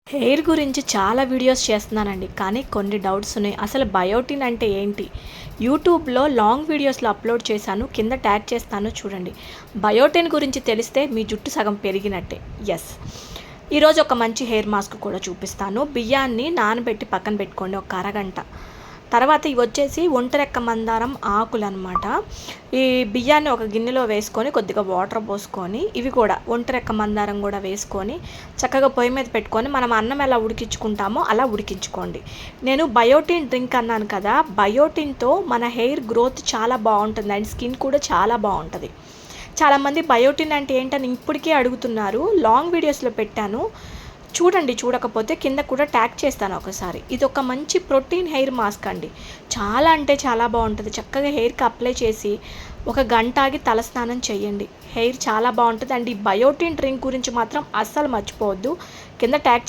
Hair గురించి చాలా videos చేస్తున్నానండి. కానీ కొన్ని డౌట్స్ ఉన్నాయి. అసలు బయోటిన్ అంటే ఏంటి? యూట్యూబ్‌లో లాంగ్ వీడియోస్‌లో అప్‌లోడ్ చేశాను. కింద ట్యాగ్ చేస్తాను చూడండి. బయోటిన్ గురించి తెలిస్తే మీ జుట్టు సగం పెరిగినట్టే. యెస్. ఈరోజు ఒక మంచి హెయిర్ మాస్క్ కూడా చూపిస్తాను. బియ్యాన్ని నానబెట్టి పక్కన పెట్టుకోండి ఒక అరగంట. తర్వాత ఇవొచ్చేసి ఒంటెరెక్క మందారం ఆకులనమాట. ఈ బియ్యాన్ని ఒక గిన్నెలో వేసుకొని కొద్దిగా వాటర్ పోసుకొని ఇవి కూడా ఒంటెరెక్క మందారం కూడా వేసుకొని చక్కగా పొయ్యి మీద పెట్టుకొని మనం అన్నం ఎలా ఉడికించుకుంటామో అలా ఉడికించుకోండి. నేను బయోటిన్ డ్రింక్ అన్నాను కదా, బయోటిన్‌తో మన హెయిర్ గ్రోత్ చాలా బావుంటుంది అండ్ స్కిన్ కూడా చాలా బావుంటది. చాలామంది బయోటిన్ అంటే ఏంటని ఇప్పటికే అడుగుతున్నారు. లాంగ్ వీడియోస్‌లో పెట్టాను. చూడండి, చూడకపోతే కింద కూడా ట్యాగ్ చేస్తాను ఒకసారి. ఇదొక మంచి ప్రోటీన్ హెయిర్ మాస్క్ అండి. చాలా అంటే చాలా బావుంటది. చక్కగా హెయిర్‌కి అప్లై చేసి ఒక గంట ఆగి తలస్నానం చేయండి. హెయిర్ చాలా బావుంటది. అండ్ ఈ బయోటిన్ డ్రింక్ గురించి మాత్రం అస్సలు మర్చిపోవద్దు. కింద ట్యాగ్